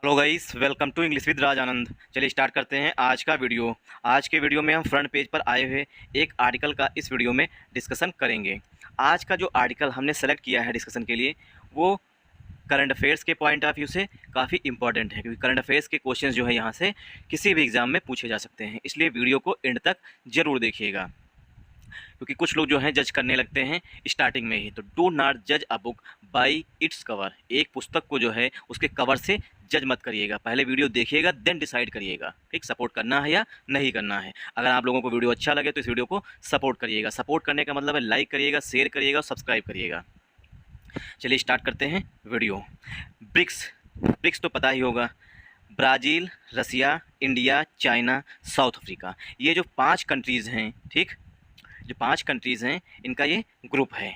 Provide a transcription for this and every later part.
Hello guys, welcome to English with Raj Anand. चलिए start करते हैं आज का वीडियो। आज के वीडियो में हम फ्रंट पेज पर आए हुए एक आर्टिकल का इस वीडियो में डिस्कशन करेंगे। आज का जो आर्टिकल हमने सेलेक्ट किया है डिस्कशन के लिए वो करंट अफेयर्स के पॉइंट ऑफ व्यू से काफ़ी इंपॉर्टेंट है, क्योंकि करंट अफेयर्स के क्वेश्चंस जो है यहाँ से किसी भी एग्जाम में पूछे जा सकते हैं। इसलिए वीडियो को एंड तक ज़रूर देखिएगा, क्योंकि कुछ लोग जो हैं जज करने लगते हैं स्टार्टिंग में ही। तो डू नॉट जज a book by its cover. एक पुस्तक को जो है उसके कवर से जज मत करिएगा, पहले वीडियो देखिएगा देन डिसाइड करिएगा, ठीक, सपोर्ट करना है या नहीं करना है। अगर आप लोगों को वीडियो अच्छा लगे तो इस वीडियो को सपोर्ट करिएगा। सपोर्ट करने का मतलब है लाइक करिएगा, शेयर करिएगा और सब्सक्राइब करिएगा। चलिए स्टार्ट करते हैं वीडियो। ब्रिक्स, ब्रिक्स तो पता ही होगा, Brazil, Russia, India, China, south Africa. ये जो 5 कंट्रीज़ हैं, ठीक, जो 5 कंट्रीज़ हैं इनका ये ग्रुप है।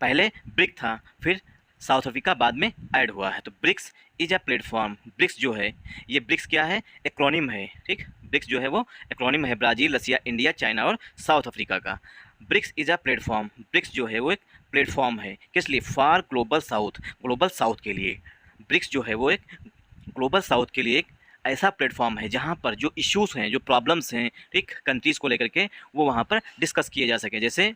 पहले ब्रिक था, फिर साउथ अफ्रीका बाद में ऐड हुआ है। तो BRICS is a platform. BRICS जो है, ये ब्रिक्स क्या है, एक्रोनिम है, ठीक। ब्रिक्स जो है वो एक्रोनिम है ब्राज़ील, रसिया, इंडिया, चाइना और साउथ अफ्रीका का। BRICS is a platform. BRICS जो है वो एक प्लेटफॉर्म है, किस लिए, for Global South, Global south के लिए। ब्रिक्स जो है वो एक ग्लोबल साउथ के लिए एक ऐसा प्लेटफॉर्म है जहाँ पर जो इश्यूज़ हैं, जो प्रॉब्लम्स हैं, ठीक, कंट्रीज़ को लेकर के वो वहाँ पर डिस्कस किए जा सके। जैसे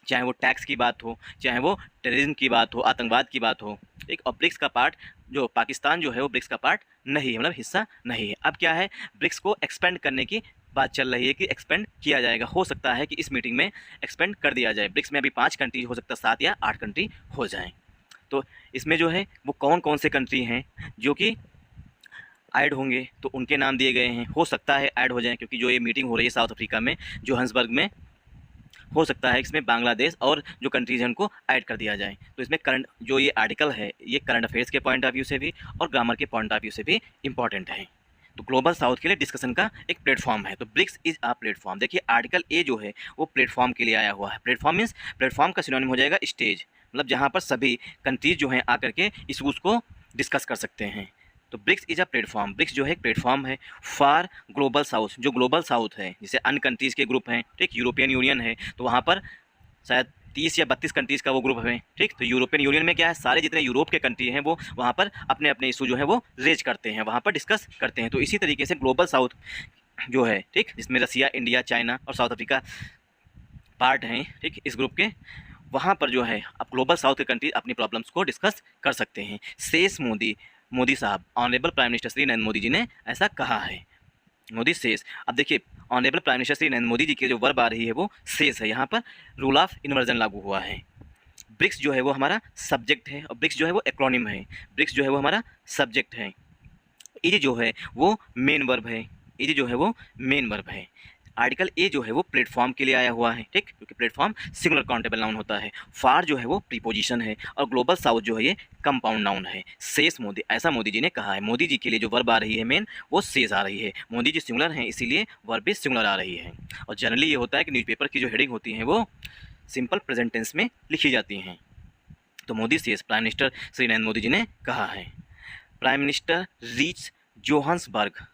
चाहे वो टैक्स की बात हो, चाहे वो टेररिज्म की बात हो, आतंकवाद की बात हो, ठीक। और ब्रिक्स का पार्ट जो पाकिस्तान जो है वो ब्रिक्स का पार्ट नहीं है, मतलब हिस्सा नहीं है। अब क्या है, ब्रिक्स को एक्सपेंड करने की बात चल रही है कि एक्सपेंड किया जाएगा। हो सकता है कि इस मीटिंग में एक्सपेंड कर दिया जाए। ब्रिक्स में अभी 5 कंट्री, हो सकता है 7 या 8 कंट्री हो जाएं। तो इसमें जो है वो कौन कौन से कंट्री हैं जो कि ऐड होंगे, तो उनके नाम दिए गए हैं। हो सकता है ऐड हो जाएं, क्योंकि जो ये मीटिंग हो रही है साउथ अफ्रीका में, जोहान्सबर्ग में, हो सकता है इसमें बांग्लादेश और जो कंट्रीज हैं उनको ऐड कर दिया जाए। तो इसमें करंट जो ये आर्टिकल है ये करंट अफेयर्स के पॉइंट ऑफ व्यू से भी और ग्रामर के पॉइंट ऑफ व्यू से भी इंपॉर्टेंट है। तो ग्लोबल साउथ के लिए डिस्कशन का एक प्लेटफॉर्म है। तो ब्रिक्स इज अ प्लेटफॉर्म। देखिए आर्टिकल ए जो है वो प्लेटफॉर्म के लिए आया हुआ है। प्लेटफॉर्म मीन्स, प्लेटफॉर्म का सिनोनिम हो जाएगा स्टेज, मतलब जहाँ पर सभी कंट्रीज जो हैं आकर के इशूज़ को डिस्कस कर सकते हैं। तो BRICS is a platform. BRICS जो है एक प्लेटफॉर्म है फॉर ग्लोबल साउथ। जो ग्लोबल साउथ है, जैसे अन्य कंट्रीज़ के ग्रुप हैं, ठीक, यूरोपियन यूनियन है, तो वहाँ पर शायद 30 या 32 कंट्रीज़ का वो ग्रुप है, ठीक। तो यूरोपियन यूनियन में क्या है, सारे जितने यूरोप के कंट्री हैं वो वहाँ पर अपने अपने इशू जो है वो रेज करते हैं, वहाँ पर डिस्कस करते हैं। तो इसी तरीके से ग्लोबल साउथ जो है, ठीक, जिसमें रसिया, इंडिया, चाइना और साउथ अफ्रीका पार्ट हैं, ठीक, इस ग्रुप के, वहाँ पर जो है अब ग्लोबल साउथ के कंट्री अपनी प्रॉब्लम्स को डिस्कस कर सकते हैं। शेष मोदी, मोदी साहब, honourable prime minister Shri Narendra Modi ji ने ऐसा कहा है। मोदी शेष। अब देखिए honourable prime minister Shri Narendra Modi ji की जो वर्ब आ रही है वो शेष है। यहाँ पर रूल ऑफ इन्वर्जन लागू हुआ है। ब्रिक्स जो है वो हमारा सब्जेक्ट है और ब्रिक्स जो है वो एक्रोनिम है। ब्रिक्स जो है वो हमारा सब्जेक्ट है। इज जो है वो मेन वर्ब है। इज जो है वो मेन वर्ब है। आर्टिकल ए जो है वो प्लेटफॉर्म के लिए आया हुआ है, ठीक, क्योंकि प्लेटफॉर्म सिंगुलर काउंटेबल नाउन होता है। फार जो है वो प्रीपोजिशन है और ग्लोबल साउथ जो है ये कंपाउंड नाउन है। शेष मोदी, ऐसा मोदी जी ने कहा है। मोदी जी के लिए जो वर्ब आ रही है मेन, वो शेष आ रही है। मोदी जी सिंगुलर हैं इसीलिए वर्ब भी सिंगुलर आ रही है। और जनरली ये होता है कि न्यूज़पेपर की जो हेडिंग होती हैं वो सिंपल प्रेजेंट टेंस में लिखी जाती हैं। तो मोदी शेष प्राइम मिनिस्टर श्री नरेंद्र मोदी जी ने कहा है। Prime minister reach Johannesburg.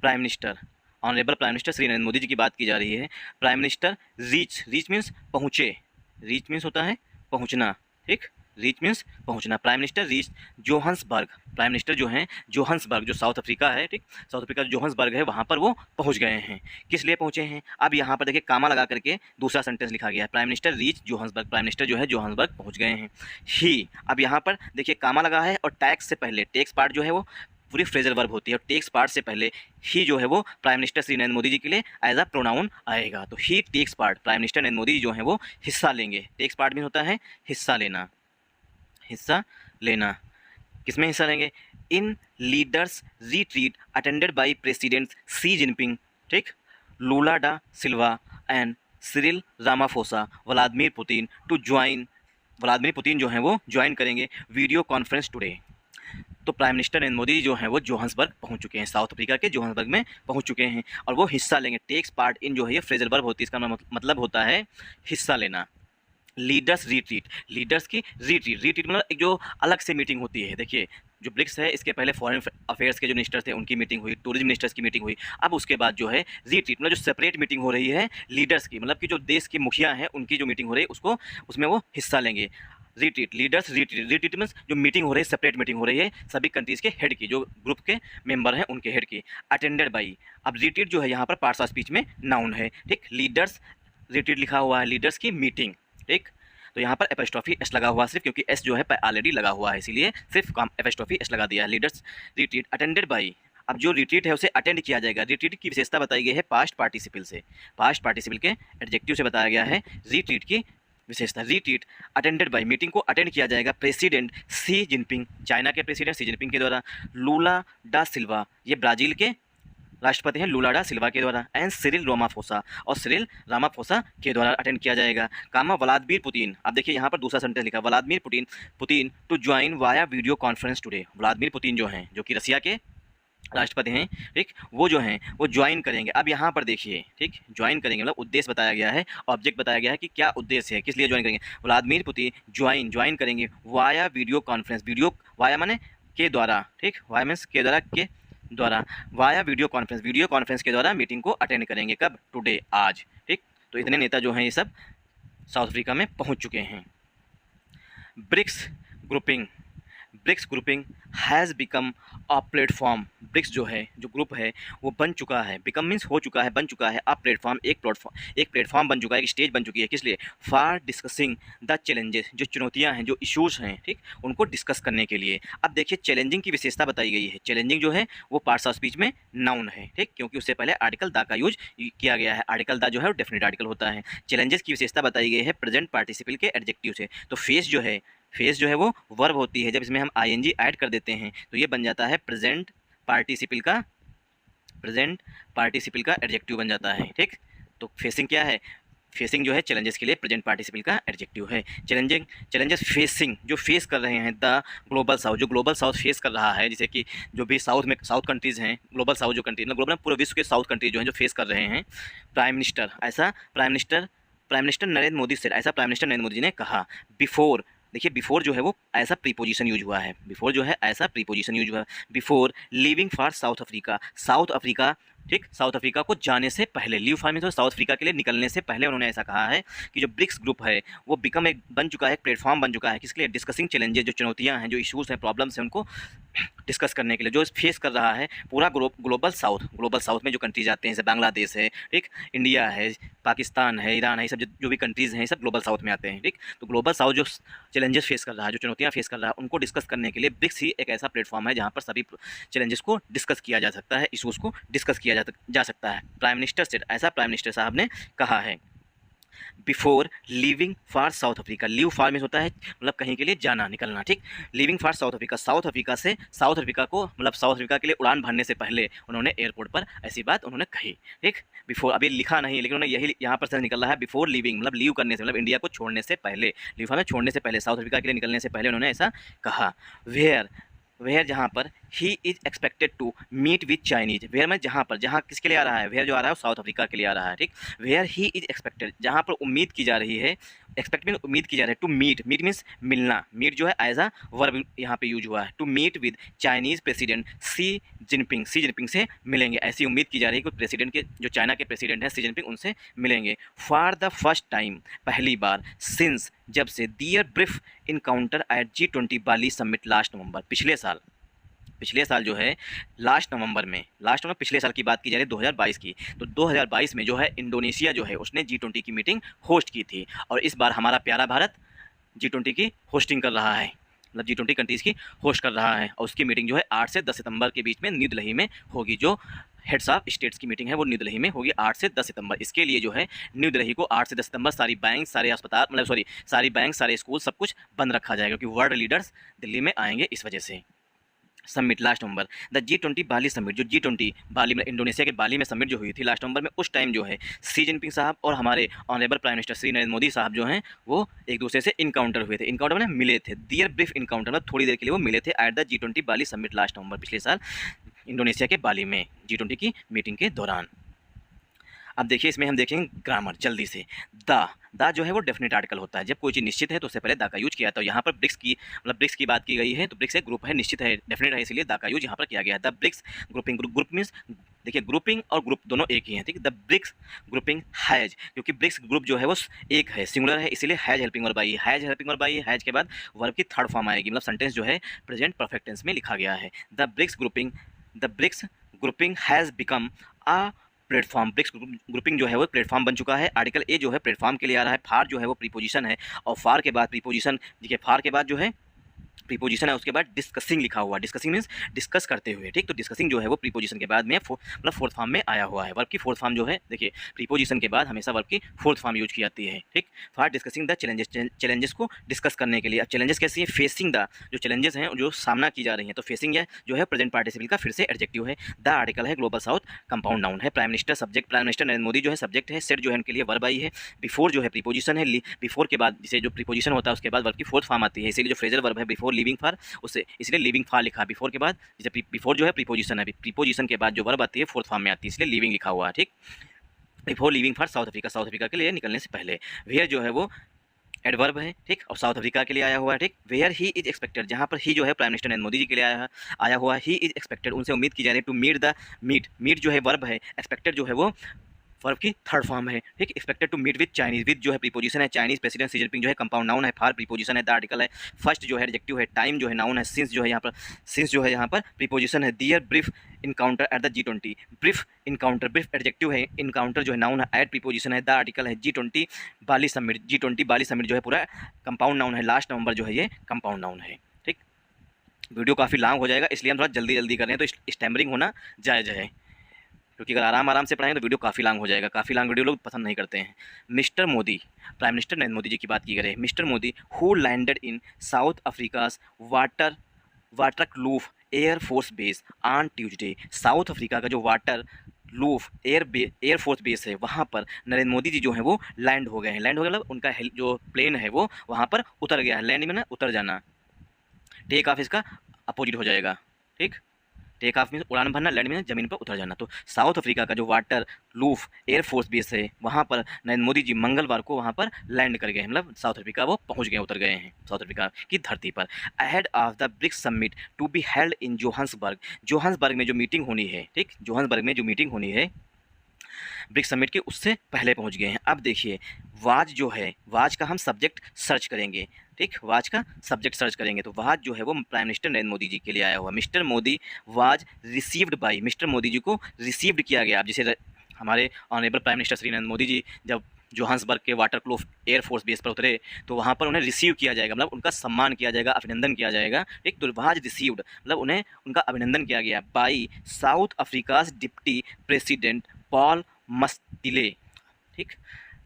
Prime minister, honourable prime minister Shri Narendra Modi ji की बात की जा रही है। Prime minister reach, reach means पहुँचे, रीच मीन्स होता है पहुँचना, ठीक, रीच मीन्स पहुँचना। Prime minister reach Johannesburg. Prime minister जो हैं जोहान्सबर्ग, जो साउथ अफ्रीका है, ठीक, साउथ अफ्रीका जो जोहान्सबर्ग है वहाँ पर वो पहुँच गए हैं। किस लिए पहुँचे हैं, अब यहाँ पर देखिए कामा लगा करके दूसरा सेंटेंस लिखा गया है। Prime minister reach Johannesburg, prime minister जो है जोहान्सबर्ग पहुँच गए हैं। ही, अब यहाँ पर देखिए कामा लगा है और टैक्स से पहले, टेक्स पार्ट जो है वो पूरी फ्रेजल वर्ब होती है और टेक्स पार्ट से पहले ही जो है वो प्राइम मिनिस्टर श्री नरेंद्र मोदी जी के लिए एज अ प्रोनाउन आएगा। तो ही takes part, prime minister Narendra Modi ji जो है वो हिस्सा लेंगे। टेक्स पार्ट में होता है हिस्सा लेना, हिस्सा लेना। किसमें हिस्सा लेंगे, in leaders retreat attended by president Xi Jinping, ठीक, Lula da Silva and Cyril Ramaphosa, Vladimir Putin to join. Vladimir Putin जो हैं वो ज्वाइन करेंगे वीडियो कॉन्फ्रेंस टुडे। तो प्राइम मिनिस्टर नरेंद्र मोदी जो हैं वो जोहान्सबर्ग पहुंच चुके हैं, साउथ अफ्रीका के जोहान्सबर्ग में पहुंच चुके हैं और वो हिस्सा लेंगे। टेक्स पार्ट इन जो है ये फ्रेजल वर्ब होती है, इसका मतलब होता है हिस्सा लेना। लीडर्स रिट्रीट, लीडर्स की रिट्रीट, रिट्रीट मतलब एक जो अलग से मीटिंग होती है। देखिए जो ब्रिक्स है इसके पहले फॉरेन अफेयर्स के जो मिनिस्टर थे उनकी मीटिंग हुई, टूरिज्म मिनिस्टर्स की मीटिंग हुई। अब उसके बाद जो है रिट्रीट मतलब जो सेपरेट मीटिंग हो रही है लीडर्स की, मतलब कि जो देश के मुखिया हैं उनकी जो मीटिंग हो रही है उसको, उसमें वो हिस्सा लेंगे। Retreat, leaders retreat, retreat means जो मीटिंग हो रही है, सेपरेट मीटिंग हो रही है सभी कंट्रीज़ के हेड की, जो ग्रुप के मेंबर हैं उनके हेड की, अटेंडेड बाई। अब रिट्रीट जो है यहाँ पर पार्ट्स ऑफ स्पीच में नाउन है, ठीक। लीडर्स रिट्रीट लिखा हुआ है, लीडर्स की मीटिंग, ठीक। तो यहाँ पर एपोस्ट्रोफी एस लगा हुआ है सिर्फ, क्योंकि एस जो है ऑलरेडी लगा हुआ है, इसीलिए सिर्फ काम एपोस्ट्रोफी एस लगा दिया है। Leaders retreat attended by. अब जो रिट्रीट है उसे अटेंड किया जाएगा। रिट्रीट की विशेषता बताई गई है पास्ट पार्टिसिपल से, पास्ट पार्टिसिपल के एडजेक्टिव से बताया गया है रिट्रीट की विशेषता। रिट्रीट अटेंडेड बाई, मीटिंग को अटेंड किया जाएगा प्रेसिडेंट सी जिनपिंग, चाइना के प्रेसिडेंट सी जिनपिंग के द्वारा, लूला डा सिल्वा, ये ब्राज़ील के राष्ट्रपति हैं, लूला डा सिल्वा के द्वारा, एंड सिरिल रामाफोसा, और सिरिल रामाफोसा के द्वारा अटेंड किया जाएगा। Comma Vladimir Putin. अब देखिए यहाँ पर दूसरा सेंटेंस लिखा, Vladimir Putin to join via video conference today. Vladimir Putin जो हैं, जो कि रसिया के राष्ट्रपति हैं, ठीक, वो जो हैं वो ज्वाइन करेंगे। अब यहाँ पर देखिए, ठीक, ज्वाइन करेंगे मतलब उद्देश्य बताया गया है, ऑब्जेक्ट बताया गया है कि क्या उद्देश्य है, किस लिए ज्वाइन करेंगे। व्लादिमीर पुतिन ज्वाइन करेंगे via video conference, video via माने के द्वारा, ठीक, वाया मीन्स के द्वारा वाया वीडियो कॉन्फ्रेंस के द्वारा मीटिंग को अटेंड करेंगे। कब? टुडे, आज, ठीक। तो इतने नेता जो हैं ये सब साउथ अफ्रीका में पहुँच चुके हैं। BRICS grouping has become a platform. BRICS जो है, जो ग्रुप है, वो बन चुका है, बिकम मीन्स हो चुका है, बन चुका है, अ प्लेटफॉर्म, एक प्लेटफॉर्म बन चुका है, एक स्टेज बन चुकी है। किस लिए? फॉर डिस्कसिंग द चैलेंजेस, जो चुनौतियां हैं, जो इश्यूज़ हैं, ठीक, उनको डिस्कस करने के लिए। अब देखिए चैलेंजिंग की विशेषता बताई गई है। चैलेंजिंग जो है वो पार्ट्स ऑफ स्पीच में नाउन है, ठीक, क्योंकि उससे पहले आर्टिकल द का यूज किया गया है। आर्टिकल द जो है वो डेफिनेट आर्टिकल होता है। चैलेंजेस की विशेषता बताई गई है प्रेजेंट पार्टिसिपल के एडजेक्टिव से। तो फेस जो है वो वर्ब होती है, जब इसमें हम आईएनजी ऐड कर देते हैं तो ये बन जाता है प्रेजेंट पार्टिसिपल का एडजेक्टिव बन जाता है, ठीक। तो फेसिंग क्या है? फेसिंग जो है चैलेंजेस के लिए प्रेजेंट पार्टिसिपल का एडजेक्टिव है। चैलेंजेस फेसिंग, जो फेस कर रहे हैं द ग्लोबल साउथ, जो ग्लोबल साउथ फेस कर रहा है, जैसे कि जो भी साउथ कंट्रीज़ हैं, ग्लोबल साउथ जो कंट्री, मतलब ग्लोबल पूरे विश्व के साउथ कंट्रीज जो हैं जो फेस कर रहे हैं। प्राइम मिनिस्टर नरेंद्र मोदी से, ऐसा प्राइम मिनिस्टर नरेंद्र मोदी ने कहा। बिफोर, देखिए बिफोर जो है वो ऐसा प्रीपोजिशन यूज हुआ है, before leaving for south Africa, ठीक, साउथ अफ्रीका को जाने से पहले, leave for means south Africa के लिए निकलने से पहले उन्होंने ऐसा कहा है कि जो ब्रिक्स ग्रुप है वो बन चुका है, एक प्लेटफॉर्म बन चुका है। किसके लिए? डिस्कसिंग चैलेंजेस, जो चुनौतियां हैं, जो इश्यूज़ हैं, प्रॉब्लम्स हैं, उनको डिस्कस करने के लिए, जो फेस कर रहा है पूरा ग्लोबल साउथ में जो कंट्रीज आते हैं, जैसे बांग्लादेश है, ठीक, इंडिया है, पाकिस्तान है, ईरान है, ये सब जो भी कंट्रीज़ हैं ये सब ग्लोबल साउथ में आते हैं, ठीक। तो ग्लोबल साउथ जो चैलेंजेस फेस कर रहा है, जो चुनौतियां फेस कर रहा है, उनको डिस्कस करने के लिए ब्रिक्स ही एक ऐसा प्लेटफॉर्म है जहाँ पर सभी चैलेंजेस को डिस्कस किया जा सकता है, इशूज़ को डिस्कस किया जा सकता है। प्राइम मिनिस्टर से, ऐसा प्राइम मिनिस्टर साहब ने कहा है। Before leaving for south Africa, leave for में होता है मतलब कहीं के लिए जाना, निकलना, ठीक। Leaving for south Africa, south Africa के लिए उड़ान भरने से पहले उन्होंने एयरपोर्ट पर ऐसी बात उन्होंने कही, ठीक। बिफोर, अभी लिखा नहीं लेकिन उन्होंने यही यहाँ पर से निकल रहा है, बिफोर लीविंग मतलब लीव करने से, मतलब इंडिया को छोड़ने से पहले, लीव फॉर में छोड़ने से पहले, साउथ अफ्रीका के लिए निकलने से पहले उन्होंने ऐसा कहा। वेयर जहाँ पर ही is expected to meet with Chinese, where में जहाँ किसके लिए आ रहा है, वेयर जो आ रहा है वो साउथ अफ्रीका के लिए आ रहा है, ठीक। वेयर ही इज़ एक्सपेक्टेड, जहाँ पर उम्मीद की जा रही है, एक्सपेक्ट मीन उम्मीद की जा रही है, टू मीट मीन्स मिलना, मीट जो है एज अ वर्ब यहाँ पे यूज हुआ है, to meet with Chinese president Xi Jinping से मिलेंगे, ऐसी उम्मीद की जा रही है कि प्रेसिडेंट के, जो चाइना के प्रेसिडेंट हैं सी जिनपिंग, उनसे मिलेंगे। फॉर द फर्स्ट टाइम, पहली बार, सिंस, जब से, दियर ब्रीफ इनकाउंटर एट G20 बाली समिट लास्ट नवंबर, पिछले साल जो है लास्ट नवंबर पिछले साल की बात की जा रही है 2022 की, तो 2022 में जो है इंडोनेशिया जो है उसने G20 की मीटिंग होस्ट की थी, और इस बार हमारा प्यारा भारत G20 की होस्टिंग कर रहा है, मतलब G20 कंट्रीज़ की होस्ट कर रहा है, और उसकी मीटिंग जो है 8 से 10 सितंबर के बीच में न्यू दिल्ली में होगी। जो हेड्स ऑफ स्टेट्स की मीटिंग है वो न्यू दिल्ली में होगी 8 से 10 सितंबर। इसके लिए जो है न्यू दिल्ली को 8 से 10 सितंबर सारी बैंक, सारे अस्पताल, सारी बैंक, सारे स्कूल, सब कुछ बंद रखा जाएगा, क्योंकि वर्ल्ड लीडर्स दिल्ली में आएंगे इस वजह से। Summit last November, the G20 Bali summit, जो G20 बाली में, इंडोनेशिया के बाली में समिट जो हुई थी लास्ट नवंबर में, उस टाइम जो है सी जिनपिंग साहब और हमारे honourable prime minister Shri Narendra Modi साहब जो हैं वो एक दूसरे से इनकाउंटर हुए थे, इनकाउंटर में मिले थे, दियर ब्रीफ इनकाउंटर, मतलब थोड़ी देर के लिए वो मिले थे eight the G20 Bali summit last नवंबर, पिछले साल इंडोनेशिया के बाली में G20 की मीटिंग के दौरान। अब देखिए इसमें हम देखेंगे ग्रामर जल्दी से। द जो है वो डेफिनेट आर्टिकल होता है। जब कोई चीज़ निश्चित है तो उससे पहले द का यूज किया। तो यहाँ पर ब्रिक्स की ब्रिक्स की बात की गई है, तो ब्रिक्स एक ग्रुप है, निश्चित है, डेफिनेट है, इसलिए द का यूज यहाँ पर किया गया है। The BRICS grouping, group means देखिए ग्रुपिंग और ग्रुप दोनों एक ही हैं, ठीक है। द ब्रिक्स ग्रुपिंग हैज, क्योंकि ब्रिक्स ग्रुप जो है वो एक है, सिंगुलर है, इसीलिए हैज हेल्पिंग वर्ब आई है। हैज हेल्पिंग वर्ब आई है, हैज के बाद वर्ब की थर्ड फॉर्म आएगी, मतलब सेंटेंस जो है प्रेजेंट परफेक्ट टेंस में लिखा गया है। The BRICS grouping has become a platform. BRICS grouping जो है वो प्लेटफॉर्म बन चुका है। आर्टिकल ए जो है प्लेटफॉर्म के लिए आ रहा है। फार जो है वो प्रीपोजिशन है, और फार के बाद प्रीपोजिशन, देखिए फार के बाद जो है प्रीपोजिशन है, उसके बाद डिस्कसिंग लिखा हुआ है। डिस्कसिंग मीन्स डिस्कस करते हुए, ठीक। तो डिस्कसिंग जो है वो प्रीपोजिशन के बाद में मतलब फोर्थ फॉर्म में आया हुआ है। वर्ब की फोर्थ फॉर्म जो है, देखिए प्रीपोजिशन के बाद हमेशा वर्ब की फोर्थ फॉर्म यूज की जाती है, ठीक। For discussing the challenges, challenges को डिस्कस करने के लिए। अब चैलेंजेस कैसी है? फेसिंग द, जो चैलेंजेस हैं जो सामना की जा रही हैं, तो फेसिंग जो है प्रेजेंट पार्टिसिपल का फिर से एडजेक्टिव है। द आर्टिकल है, ग्लोबल साउथ कंपाउंड नाउन है। Prime minister subject, prime minister Narendra Modi जो है सब्जेक्ट है। सेट जो है उनके लिए वर्ब आई है। बिफोर जो है प्रीपोजिशन है। बिफोर के बाद जिसे जो प्रीपोजिशन होता है उसके बाद वर्ब की फोर्थ फॉर्म आती है, इसीलिए जो फ्रेजल वर्ब है बिफोर लिविंग फॉर, उससे इसलिए लिविंग फॉर लिखा। बिफोर के बाद जैसे बिफोर जो है प्रीपोजिशन है, प्रीपोजिशन के बाद जो वर्ब आती है फोर्थ फॉर्म में आती है, इसलिए लिविंग लिखा हुआ है, ठीक। Before leaving for south Africa, south Africa के लिए निकलने से पहले। वेयर जो है वो एडवर्ब है, ठीक, और साउथ अफ्रीका के लिए आया हुआ है, ठीक। वेयर ही इज एक्सपेक्टेड, जहाँ पर ही जो है प्राइम मिनिस्टर नरेंद्र मोदी जी के लिए आया हुआ है। ही इज एक्सपेक्टेड, उनसे उम्मीद की जा रही है। टू मीट द मीट जो है वर्ब है, एक्सपेक्टेड जो है वो वर्ब की थर्ड फॉर्म है, ठीक। Expected to meet with Chinese, with जो है प्रीपोजिशन है। चाइनीज प्रेसिडेंट सी जिनपिंग जो है कंपाउंड नाउन है। फार प्रीपोजिशन है, द आर्टिकल है। फर्स्ट जो है एडजेक्टिव है। टाइम जो है नाउन है। सिंस जो है यहाँ पर प्रीपोजिशन है। Their brief encounter at the G20, brief encounter, brief adjective है, इनकाउंटर जो है नाउन है। एट प्रीपोजिशन है, द आर्टिकल है। G20 बाली समिट, G20 बाली समिट जो है पूरा कंपाउंड नाउन है। लास्ट नवंबर जो है ये कंपाउंड नाउन है, ठीक। वीडियो काफ़ी लॉन्ग हो जाएगा, इसलिए हम थोड़ा जल्दी जल्दी कर रहे हैं, तो स्टैमरिंग होना जायज़ है, क्योंकि अगर आराम आराम से पढ़ाएं तो वीडियो काफ़ी लॉन्ग हो जाएगा। काफ़ी लॉन्ग वीडियो लोग पसंद नहीं करते हैं। Mister Modi, prime minister Narendra Modi ji की बात की करें। Mister Modi who landed in South Africa's Waterkloof air force base on Tuesday. South Africa का जो वाटरलूफ एयर फोर्स बेस है, वहाँ पर नरेंद्र मोदी जी जो है वो लैंड हो गए हैं। लैंड हो गया मतलब उनका जो प्लेन है वो वहाँ पर उतर गया है। लैंड में ना उतर जाना, टेक ऑफ इसका अपोजिट हो जाएगा, ठीक। टेक ऑफ मीन्स उड़ान भरना, लैंड मीन्स जमीन पर उतर जाना। तो साउथ अफ्रीका का जो वाटर लूफ एयरफोर्स बेस है, वहाँ पर नरेंद्र मोदी जी मंगलवार को वहाँ पर लैंड कर गए हैं, मतलब साउथ अफ्रीका वो पहुँच गए, उतर गए हैं साउथ अफ्रीका की धरती पर। Ahead of the BRICS summit to be held in Johannesburg, Johannesburg में जो मीटिंग होनी है, ठीक, जोहान्सबर्ग में जो मीटिंग होनी है ब्रिक्स समिट के, उससे पहले पहुंच गए हैं। अब देखिए वाज जो है, वाज का हम सब्जेक्ट सर्च करेंगे, ठीक। वाज का सब्जेक्ट सर्च करेंगे तो वाज जो है वो प्राइम मिनिस्टर नरेंद्र मोदी जी के लिए आया हुआ। Mister Modi was received by, mister Modi ji को रिसीव्ड किया गया। अब जैसे हमारे honourable prime minister Shri Narendra Modi ji जब जोहान्सबर्ग के वाटरक्लूफ एयरफोर्स बेस पर उतरे तो वहाँ पर उन्हें रिसीव किया जाएगा, मतलब उनका सम्मान किया जाएगा, अभिनंदन किया जाएगा, एक। तो वाज रिसीव्ड मतलब उन्हें उनका अभिनंदन किया गया by South Africa's deputy president Paul Mashatile, ठीक।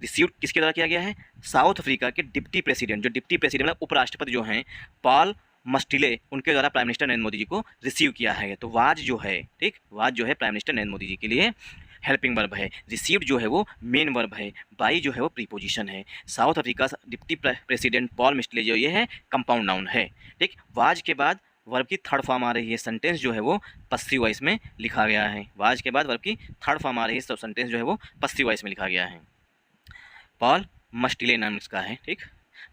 रिसीव किसके द्वारा किया गया है? साउथ अफ्रीका के डिप्टी प्रेसिडेंट, जो डिप्टी प्रेसिडेंट मतलब उपराष्ट्रपति जो हैं पॉल मस्टिले, उनके द्वारा प्राइम मिनिस्टर नरेंद्र मोदी जी को रिसीव किया है। तो वाज जो है, ठीक, वाज जो है प्राइम मिनिस्टर नरेंद्र मोदी जी के लिए हेल्पिंग वर्ब है। रिसीव्ड जो है वो मेन वर्ब है। बाई जो है वो प्रीपोजिशन है। South Africa deputy president Paul Mashatile जो ये है कंपाउंड नाउन है, ठीक। वाज के बाद वर्ब की थर्ड फॉर्म आ रही है, सेंटेंस जो है वो पसिव वॉइस में लिखा गया है। वाज के बाद वर्ब की थर्ड फॉर्म आ रही है, तो सेंटेंस जो है वो पसिव वॉइस में लिखा गया है। पॉल मस्टिले नाम इसका है, ठीक।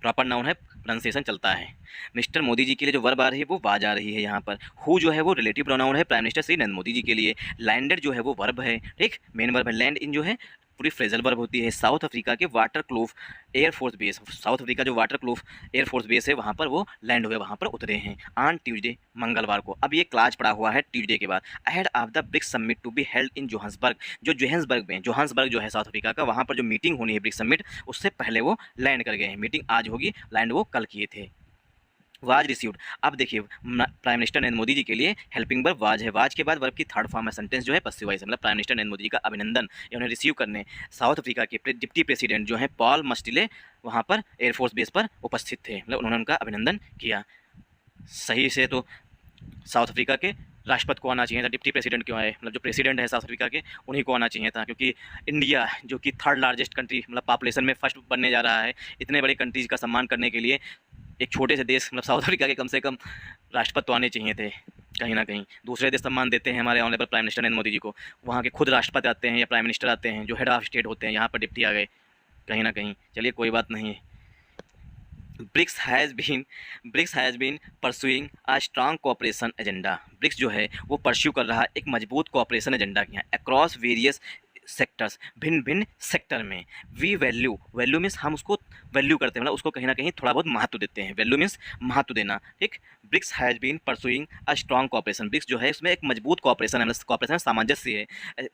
प्रॉपर नाउन है, प्रोनाउंसिएशन चलता है। मिस्टर मोदी जी के लिए जो वर्ब आ रही है वो वाज आ रही है यहाँ पर। हु जो है वो रिलेटिव प्रोनाउन है प्राइम मिनिस्टर श्री नरेंद्र मोदी जी के लिए। लैंडेड जो है वो वर्ब है, ठीक, मेन वर्ब है। लैंड इन जो है पूरी फ्रेजल वर्ब होती है। साउथ अफ्रीका के वाटरक्लूफ एयरफोर्स बेस, साउथ अफ्रीका जो वाटरक्लूफ एयरफोर्स बेस है वहाँ पर वो लैंड हुए, वहाँ पर उतरे हैं ऑन ट्यूसडे, मंगलवार को। अब ये क्लास पड़ा हुआ है ट्यूसडे के बाद। Ahead of the BRICS summit to be held in Johannesburg, जो जोहान्सबर्ग जो है साउथ अफ्रीका का, वहाँ पर जो मीटिंग होनी है ब्रिक्स समिट, उससे पहले वो लैंड कर गए हैं। मीटिंग आज होगी, लैंड वो कल किए थे। वाज रिसीव्ड, अब देखिए प्राइम मिनिस्टर नरेंद्र मोदी जी के लिए हेल्पिंग वर्ब वाज है। वाज के बाद वर्ब की थर्ड फॉर्म है, सेंटेंस जो है पसिव वॉइस है, मतलब प्राइम मिनिस्टर नरेंद्र मोदी जी का अभिनंदन या उन्हें रिसीव करने साउथ अफ्रीका के डिप्टी प्रेसिडेंट जो है पॉल मस्टिले वहाँ पर एयरफोर्स बेस पर उपस्थित थे, मतलब उन्होंने उनका अभिनंदन किया। सही से तो साउथ अफ्रीका के राष्ट्रपति को आना चाहिए था, डिप्टी प्रेसिडेंट क्यों आए, मतलब जो प्रेसिडेंट है साउथ अफ्रीका के उन्हीं को आना चाहिए था, क्योंकि इंडिया जो कि थर्ड लार्जेस्ट कंट्री मतलब पॉपुलेशन में फर्स्ट बनने जा रहा है, इतने बड़े कंट्रीज का सम्मान करने के लिए एक छोटे से देश मतलब साउथ अफ्रीका के कम से कम राष्ट्रपति तो आने चाहिए थे कहीं ना कहीं। दूसरे देश सम्मान देते हैं हमारे honourable prime minister Narendra Modi ji को, वहाँ के खुद राष्ट्रपति आते हैं या प्राइम मिनिस्टर आते हैं जो हेड ऑफ स्टेट होते हैं, यहाँ पर डिप्टी आ गए कहीं ना कहीं। चलिए कोई बात नहीं है। BRICS has been pursuing a strong cooperation agenda. BRICS जो है वो परस्यू कर रहा है एक मजबूत कोऑपरेशन एजेंडा की अक्रॉस वेरियस सेक्टर्स, भिन्न भिन्न सेक्टर में। वी वैल्यू मीन्स हम उसको वैल्यू करते हैं, मतलब उसको कहीं ना कहीं थोड़ा बहुत महत्व देते हैं। वैल्यू मीन्स महत्व देना, ठीक। BRICS has been pursuing a strong cooperation, BRICS जो है इसमें एक मजबूत कोऑपरेशन है, कोऑपरेशन सामंजस्य है।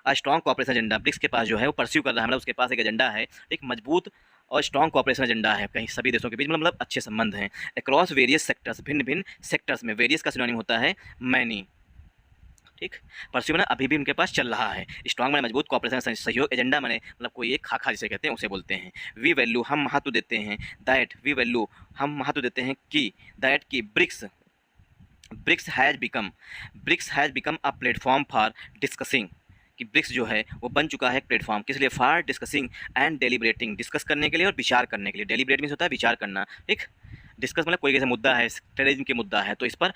A strong cooperation agenda BRICS के पास जो है वो परस्यू कर रहा है, मतलब उसके पास एक एजेंडा है, एक मजबूत और स्ट्रॉन्ग कोऑपरेशन एजेंडा है कहीं सभी देशों के बीच, मतलब अच्छे संबंध हैं। अक्रॉस वेरियस सेक्टर्स, भिन्न भिन्न सेक्टर्स में, वेरियस का सिनोनिम होता है मैनी, ठीक। परस्यू मैंने अभी भी उनके पास चल रहा है। स्ट्रॉन्ग मैंने मजबूत, कोऑपरेशन सहयोग, एजेंडा मैंने मतलब कोई एक खाखा जिसे कहते हैं उसे बोलते हैं। वी वैल्यू हम महत्व देते हैं, दैट वी वैल्यू हम महत्व देते हैं कि, दैट की BRICS has become a platform for discussing, कि ब्रिक्स जो है वो बन चुका है एक प्लेटफॉर्म, किस लिए, फॉर डिस्कसिंग एंड डेलिब्रेटिंग, डिस्कस करने के लिए और विचार करने के लिए। डेलिब्रेट मीन्स होता है विचार करना, ठीक। डिस्कस मतलब कोई कैसा मुद्दा है, टेररिज्म के मुद्दा है तो इस पर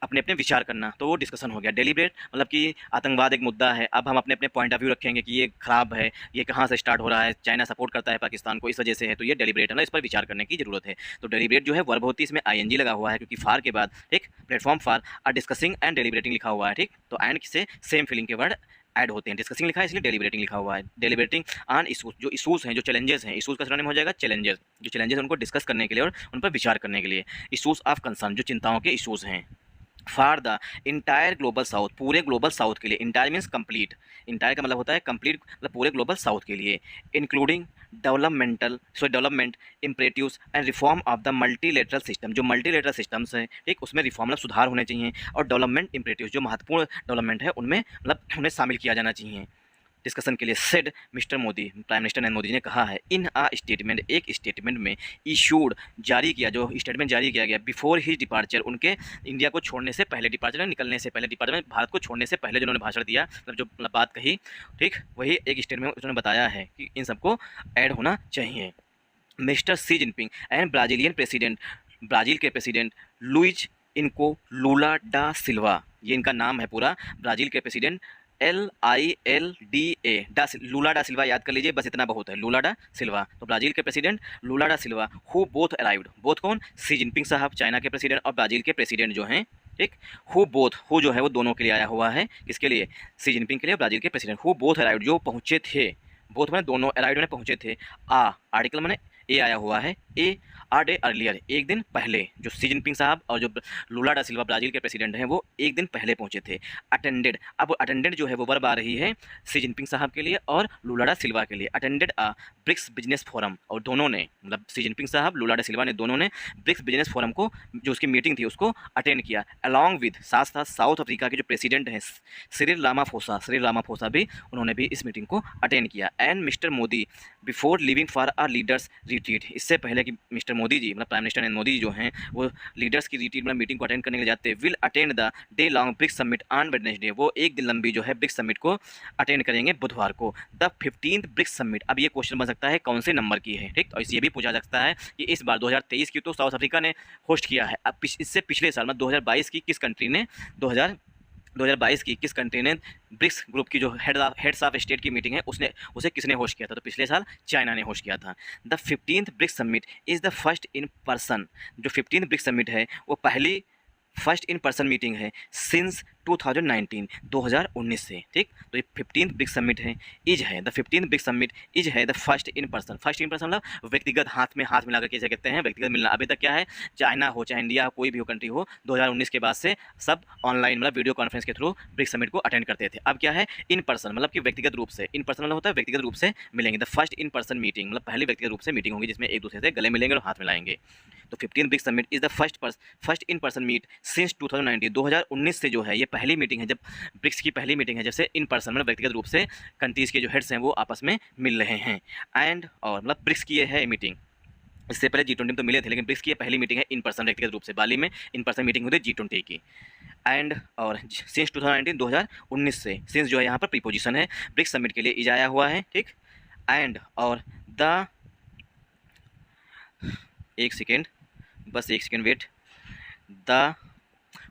अपने अपने विचार करना, तो वो डिस्कशन हो गया। डेलिब्रेट मतलब कि आतंकवाद एक मुद्दा है, अब हम अपने अपने पॉइंट ऑफ व्यू रखेंगे कि ये खराब है, ये कहाँ से स्टार्ट हो रहा है, चाइना सपोर्ट करता है पाकिस्तान को इस वजह से है, तो ये डेलिब्रेट है ना, इस पर विचार करने की जरूरत है। तो डेलिब्रेट जो है वर्ब होती है, इसमें आईएनजी लगा हुआ है क्योंकि फार के बाद एक platform for a discussing and deliberating लिखा हुआ है, ठीक। तो एंड से सेम फीलिंग के वर्ड ऐड होते हैं। डिस्कसिंग लिखा है इसलिए डेलिब्रेटिंग लिखा हुआ है। डेलिब्रेटिंग ऑन इशूज, जो इशूज़ हैं, जो चैलेंजेस हैं, इशूज़ का सिनोनिम हो जाएगा चैलेंजेस, जो चैलेंजेस हैं उनको डिस्कस करने के लिए और उन पर विचार करने के लिए। इशूज़ ऑफ कंसर्न, जो चिंताओं के इशूज़ हैं। For the entire global south, पूरे ग्लोबल साउथ के लिए। इंटायर मीन्स कंप्लीट, इंटायर का मतलब होता है कंप्लीट, मतलब पूरे ग्लोबल साउथ के लिए। Including development imperatives and reform of the multilateral system, जो मल्टीलेटरल सिस्टम्स हैं, ठीक, उसमें रिफॉर्म मतलब सुधार होने चाहिए, और डेवलपमेंट इम्परेटिव्स जो महत्वपूर्ण डेवलपमेंट है उनमें मतलब उन्हें शामिल किया जाना चाहिए डिस्कशन के लिए। Said mister Modi, prime minister Narendra Modi ji ने कहा है, इन आ स्टेटमेंट, एक स्टेटमेंट में, इशूड जारी किया, जो स्टेटमेंट जारी किया गया बिफोर ही डिपार्चर, उनके इंडिया को छोड़ने से पहले, डिपार्चर निकलने से पहले, डिपार्चर में भारत को छोड़ने से पहले जो उन्होंने भाषण दिया, मतलब जो बात कही, ठीक, वही एक स्टेटमेंट में उन्होंने बताया है कि इन सबको ऐड होना चाहिए। Mister C Jinping and Brazil के प्रेसिडेंट लुइज इनको लूला डा सिल्वा, ये इनका नाम है पूरा, ब्राज़ील के प्रेसिडेंट LILDA लूला डा सिल्वा, याद कर लीजिए, बस इतना बहुत है, लूला डा सिल्वा। तो ब्राज़ील के president Lula da Silva, who both arrived, both कौन, सी जिनपिंग साहब चाइना के प्रेसिडेंट और ब्राज़ील के प्रेसिडेंट जो हैं, ठीक। हु जो है वो दोनों के लिए आया हुआ है, किसके लिए, सी जिनपिंग के लिए, ब्राज़ील के प्रेसिडेंट। हु बोथ अराइव्ड, जो पहुँचे थे, बोथ मैंने दोनों, अराइव्ड मैंने पहुँचे थे, आर्टिकल मैंने ए आया हुआ है, ए आर डे अर्लियर, एक दिन पहले, जो सी जिनपिंग साहब और जो लूला डा सिल्वा ब्राज़ील के प्रेसिडेंट हैं वो एक दिन पहले पहुंचे थे। अटेंडेड, अब अटेंडेड जो है वो वर्ब आ रही है सी जिनपिंग साहब के लिए और लूला डा सिल्वा के लिए। Attended a BRICS business forum, और दोनों ने, मतलब सी जिनपिंग साहब, लूला डा सिल्वा ने, दोनों ने ब्रिक्स बिजनेस फोरम को, जो उसकी मीटिंग थी उसको अटेंड किया। अलॉन्ग विद, साथ साथ साउथ अफ्रीका के जो प्रेसिडेंट हैं सिरिल रामाफोसा भी, उन्होंने भी इस मीटिंग को अटेंड किया। And Mr Modi before leaving for our leaders retreat, इससे पहले कि मिस्टर मोदी जी, मतलब प्राइम मिनिस्टर नरेंद्र मोदी जी जो हैं वो लीडर्स की रिट्रीट मतलब मीटिंग को अटेंड करने के लिए जाते हैं, will attend the day long BRICS summit on Wednesday, वो एक दिन लंबी जो है ब्रिक्स समिट को अटेंड करेंगे बुधवार को। द 15th ब्रिक्स समिट, अब ये क्वेश्चन बन सकता है कौन से नंबर की है, ठीक। और ये भी पूछा जा सकता है कि इस बार 2023 की तो साउथ अफ्रीका ने होस्ट किया है, अब इससे पिछले साल मतलब 2022 की किस कंट्री ने, 2022 की किस कंट्री ने ब्रिक्स ग्रुप की जो हेड्स ऑफ स्टेट की मीटिंग है उसे किसने होस्ट किया था, तो पिछले साल चाइना ने होस्ट किया था। The 15th BRICS summit is the first in person, जो 15th ब्रिक्स समिट है वो पहली फर्स्ट मीटिंग है सिंस 2019 से, ठीक। तो ये 15th ब्रिक्स समिट है, इज है the 15th BRICS summit is है द फर्स्ट इन पर्सन मतलब व्यक्तिगत, हाथ में हाथ मिला करके इसे कहते हैं व्यक्तिगत मिलना। अभी तक क्या है, चाइना हो चाहे इंडिया हो, कोई भी हो कंट्री हो, 2019 के बाद से सब ऑनलाइन मतलब वीडियो कॉन्फ्रेंस के थ्रू ब्रिक्स समिट को अटेंड करते थे। अब क्या है, इन पर्सन मतलब कि व्यक्तिगत रूप से, इन पर्सन मतलब होता है व्यक्तिगत रूप से मिलेंगे। The first in person meeting मतलब पहली व्यक्तिगत रूप से मीटिंग होगी जिसमें एक दूसरे से गले मिलेंगे और हाथ मिलाएंगे। तो 15th BRICS summit is the first in person meet since 2019 से जो है ये पहली मीटिंग है, जब ब्रिक्स की पहली मीटिंग है जैसे इन पर्सन मतलब व्यक्तिगत रूप से कंट्रीज़ के जो हेड्स हैं वो आपस में मिल रहे हैं। एंड और मतलब ब्रिक्स की ये है मीटिंग, इससे पहले G20 तो मिले थे, लेकिन ब्रिक्स की ये पहली मीटिंग है इन पर्सन व्यक्तिगत रूप से, बाली में इन पर्सन मीटिंग होती है G20 की। एंड और सिंस 2019 से, सिंस जो है यहाँ पर प्रीपोजिशन है, ब्रिक्स समिट के लिए इज आया हुआ है, ठीक। एंड और द, एक सेकेंड, बस एक सेकेंड वेट। द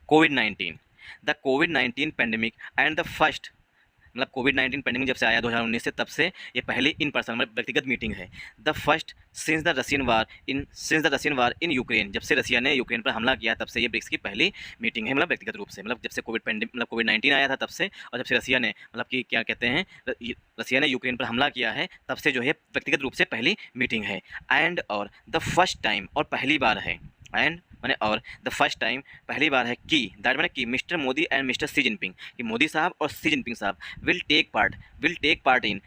कोविड-19 द कोविड-19 पैंडेमिक एंड द फर्स्ट, मतलब कोविड-19 पैंडेमिक जब से आया 2019 से, तब से ये पहली इन पर्सन मतलब व्यक्तिगत मीटिंग है। The first since the Russian war in Ukraine, जब से रसिया ने यूक्रेन पर हमला किया तब से ये ब्रिक्स की पहली मीटिंग है, मतलब व्यक्तिगत रूप से, मतलब जब से कोविड-19 आया था तब से, और जब से रसिया ने मतलब कि क्या कहते हैं, रसिया ने यूक्रेन पर हमला किया है तब से जो है व्यक्तिगत रूप से पहली मीटिंग है। एंड और द फर्स्ट टाइम, और पहली बार है, एंड माने और द फर्स्ट टाइम पहली बार है कि दैट माने कि Mr Modi and mister C Jinping, कि मोदी साहब और सी जिनपिंग साहब विल टेक पार्ट इन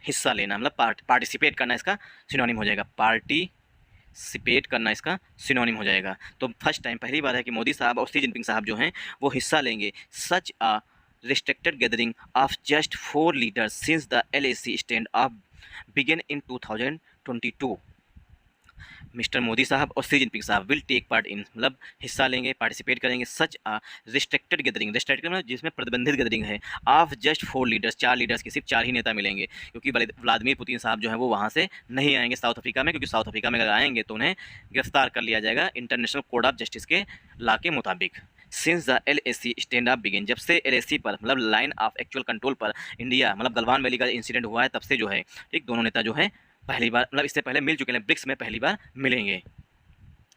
हिस्सा लेना, मतलब पार्टिसिपेट करना, इसका सिनोनिम हो जाएगा, पार्टिसिपेट करना इसका सिनोनिम हो जाएगा। तो फर्स्ट टाइम पहली बार है कि मोदी साहब और सी जिनपिंग साहब जो हैं वो हिस्सा लेंगे such a restricted gathering of just 4 leaders since the LAC stand off begin in 2022। Mister Modi साहब और सी जिनपिंग साहब विल टेक पार्ट इन, मतलब हिस्सा लेंगे, पार्टिसिपेट करेंगे, such a restricted gathering, restricted मतलब जिसमें प्रतिबंधित गैदरिंग है, ऑफ जस्ट 4 लीडर्स, 4 लीडर्स के, सिर्फ 4 ही नेता मिलेंगे, क्योंकि व्लादिमीर पुतिन साहब जो है वो वहाँ से नहीं आएंगे साउथ अफ्रीका में, क्योंकि साउथ अफ्रीका में अगर आएंगे तो उन्हें गिरफ्तार कर लिया जाएगा इंटरनेशनल कोड ऑफ जस्टिस के लॉ के मुताबिक। Since the LAC stand off begin, जब से LAC पर मतलब लाइन ऑफ एक्चुअल कंट्रोल पर इंडिया मतलब गलवान वैली का इंसिडेंट हुआ है तब से जो है, ठीक, दोनों नेता जो है पहली बार, मतलब इससे पहले मिल चुके हैं, ब्रिक्स में पहली बार मिलेंगे,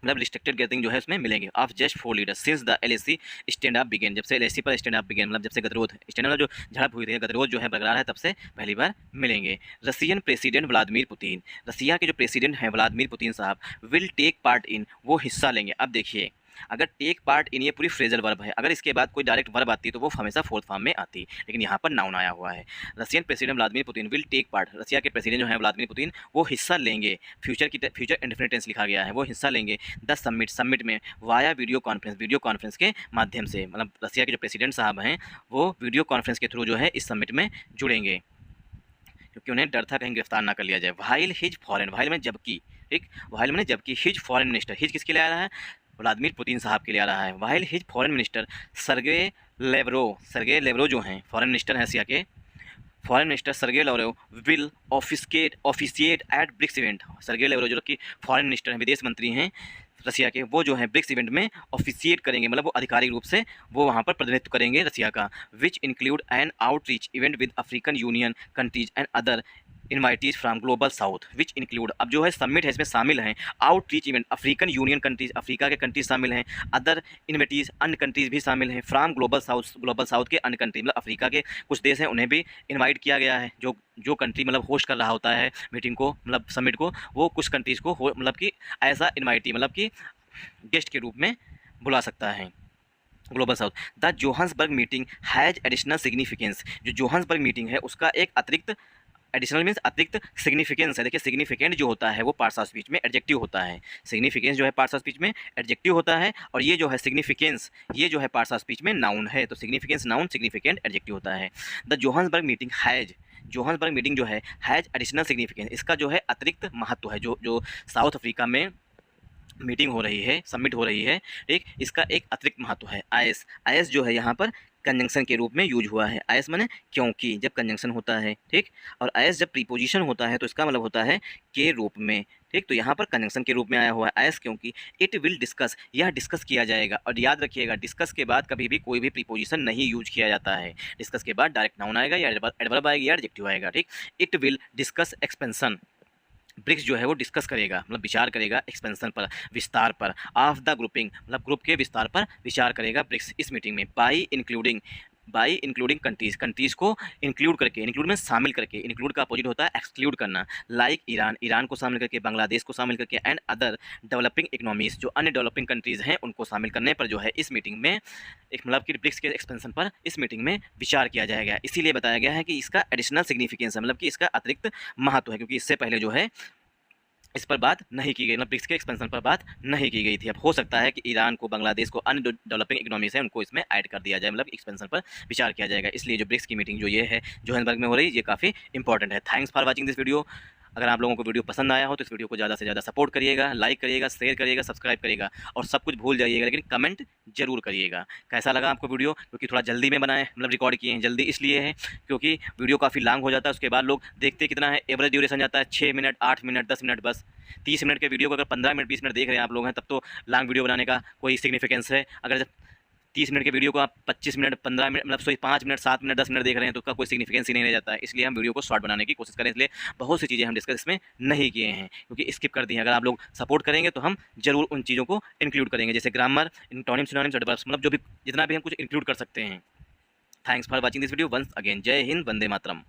मतलब रिस्ट्रिक्टेड गैदरिंग जो है उसमें मिलेंगे, of just 4 leaders since the LAC stand up began, जब से LAC पर स्टैंड अप बिगेन, मतलब जब से गतिरोध स्टैंड जो झड़प हुई थी, गतिरोध जो है बरकरार है, तब से पहली बार मिलेंगे। रशियन प्रेसिडेंट व्लादिमीर पुतिन, रसिया के जो प्रेसिडेंट हैं व्लादिमीर पुतिन साहब विल टेक पार्ट इन, वो हिस्सा लेंगे। अब देखिए, अगर टेक पार्ट इन ये पूरी फ्रेजल वर्ब है, अगर इसके बाद कोई डायरेक्ट वर्ब आती है तो वो हमेशा फोर्थ फॉर्म में आती, लेकिन यहाँ पर नाउन आया हुआ है। Russian president Vladimir Putin will take part, Russia के प्रेसिडेंट जो है व्लादिमीर पुतिन वो हिस्सा लेंगे, फ्यूचर इंडेफिनिट टेंस लिखा गया है, वो हिस्सा लेंगे द समिट में वाया वीडियो कॉन्फ्रेंस के माध्यम से, मतलब रसिया के जो प्रेसिडेंट साहब हैं वो वीडियो कॉन्फ्रेंस के थ्रू जो है इस समिट में जुड़ेंगे, क्योंकि उन्हें डर था कहीं गिरफ्तार ना कर लिया जाए। वाइल हिज फॉरेन, वाइल में जबकि, ठीक, वाइल में जबकि, हिज फॉरेन मिनिस्टर, हिज किसके लिए आ रहा है, व्लादिमीर पुतिन साहब के लिए आ रहा है। While his foreign minister Sergey Lavrov जो हैं फॉरेन मिनिस्टर हैं रसिया के, foreign minister Sergey Lavrov will officiate at BRICS event, Sergey Lavrov जो कि फॉरेन मिनिस्टर हैं, विदेश मंत्री हैं रसिया के, वो जो है ब्रिक्स इवेंट में ऑफिशिएट करेंगे, मतलब वो आधिकारिक रूप से वो वहाँ पर प्रतिनिधित्व करेंगे रसिया का। Which include an outreach event with African Union countries and other invitees from Global South, which include, अब जो है समिट है इसमें शामिल हैं outreach event, African Union countries, Africa के कंट्रीज शामिल हैं, अदर इन्वाइटीज अन्य कंट्रीज भी शामिल हैं, फ्राम ग्लोबल साउथ के अन्य कंट्री, मतलब अफ्रीका के कुछ देश हैं उन्हें भी इन्वाइट किया गया है, जो कंट्री मतलब होस्ट कर रहा होता है मीटिंग को, मतलब समिट को, वो कुछ कंट्रीज़ को मतलब कि ऐसा इन्वाइटी मतलब कि गेस्ट के रूप में बुला सकता है global south. The Johannesburg meeting has additional significance, जो जोहान्सबर्ग मीटिंग है उसका एक अतिरिक्त, एडिशनल मीन्स अतिरिक्त सिग्निफिकेंस है। देखिए सिग्निफिकेंट जो होता है वो पार्ट्स ऑफ स्पीच में एडजेक्टिव होता है, सिग्निफिकेंस जो है पार्ट्स ऑफ स्पीच में एडजेक्टिव होता है, और ये जो है सिग्निफिकेंस ये जो है पार्ट्स ऑफ स्पीच में नाउन है, तो सिग्निफिकेंस नाउन, सिग्निफिकेंट एडजेक्टिव होता है। The Johannesburg meeting has, Johannesburg meeting जो है हैज़ एडिशनल सिग्निफिकेंस, इसका जो है अतिरिक्त महत्व है, जो साउथ अफ्रीका में मीटिंग हो रही है, सबमिट हो रही है, ठीक, इसका एक अतिरिक्त महत्व है। आईएस जो है यहाँ पर कंजंक्शन के रूप में यूज हुआ है। आईएस माने क्योंकि, जब कंजंक्शन होता है, ठीक, और आईएस जब प्रीपोजिशन होता है तो इसका मतलब होता है के रूप में, ठीक, तो यहाँ पर कंजंक्शन के रूप में आया हुआ है आईएस, क्योंकि इट विल डिस्कस, यह डिस्कस किया जाएगा, और याद रखिएगा डिस्कस के बाद कभी भी कोई भी प्रीपोजिशन नहीं यूज किया जाता है, डिस्कस के बाद डायरेक्ट नाउन आएगा या एडवर्ब आएगा या एडजेक्टिव आएगा, ठीक। It will discuss expansion, BRICS जो है वो डिस्कस करेगा, मतलब विचार करेगा एक्सपेंशन पर, विस्तार पर, ऑफ द ग्रुपिंग, मतलब ग्रुप के विस्तार पर विचार करेगा ब्रिक्स इस मीटिंग में, बाई इंक्लूडिंग कंट्रीज़ को इंक्लूड करके, इंक्लूड में शामिल करके, इंक्लूड का अपोजिट होता है एक्सक्लूड करना, लाइक ईरान को शामिल करके, बांग्लादेश को शामिल करके, एंड अदर डेवलपिंग इकोनॉमीज़, जो अन्य डेवलपिंग कंट्रीज़ हैं उनको शामिल करने पर जो है इस मीटिंग में एक मतलब कि ब्रिक्स के एक्सपेंशन पर इस मीटिंग में विचार किया जाएगा। इसीलिए बताया गया है कि इसका एडिशनल सिग्निफिकेंस है, मतलब कि इसका अतिरिक्त महत्व है, क्योंकि इससे पहले जो है इस पर बात नहीं की गई, मतलब ब्रिक्स के एक्सपेंशन पर बात नहीं की गई थी। अब हो सकता है कि ईरान को, बांग्लादेश को, अन्य जो डेवलपिंग इकोनॉमीज है उनको इसमें ऐड कर दिया जाए, मतलब एक्सपेंशन पर विचार किया जाएगा। इसलिए जो ब्रिक्स की मीटिंग जो ये है जोहान्सबर्ग में हो रही है ये काफ़ी इंपॉर्टेंट है। Thanks for watching this video. अगर आप लोगों को वीडियो पसंद आया हो तो इस वीडियो को ज़्यादा से ज़्यादा सपोर्ट करिएगा, लाइक करिएगा, शेयर करिएगा, सब्सक्राइब करिएगा और सब कुछ भूल जाइएगा, लेकिन कमेंट जरूर करिएगा कैसा लगा आपको वीडियो। क्योंकि थोड़ा जल्दी में बनाए, मतलब रिकॉर्ड किए हैं, जल्दी इसलिए है क्योंकि वीडियो काफ़ी लॉन्ग हो जाता है। उसके बाद लोग देखते कितना है, एवरेज ड्यूरेशन जाता है 6 मिनट, 8 मिनट, 10 मिनट बस। 30 मिनट के वीडियो को अगर 15 मिनट 20 मिनट देख रहे हैं आप लोग हैं, तब तो लॉन्ग वीडियो बनाने का कोई सिग्निफिकेंस है। अगर 30 मिनट के वीडियो को आप 25 मिनट, 15 मिनट, मतलब सॉरी 5 मिनट, 7 मिनट, 10 मिनट देख रहे हैं तो उसका कोई सिग्निफिकेंस ही नहीं रह जाता है। इसलिए हम वीडियो को शॉर्ट बनाने की कोशिश करें, इसलिए बहुत सी चीज़ें हम डिस्कस इसमें नहीं किए हैं क्योंकि स्किप कर दी हैं। अगर आप लोग सपोर्ट करेंगे तो हम जरूर उन चीज़ों को इंक्लूड करेंगे, जैसे ग्रामर, इंटोनिम, सिनोनिम्स, एडवर्ब्स, मतलब जो भी जितना भी हम कुछ इंक्लूड कर सकते हैं। Thanks for watching this video once again. जय हिंद, वंदे मातरम।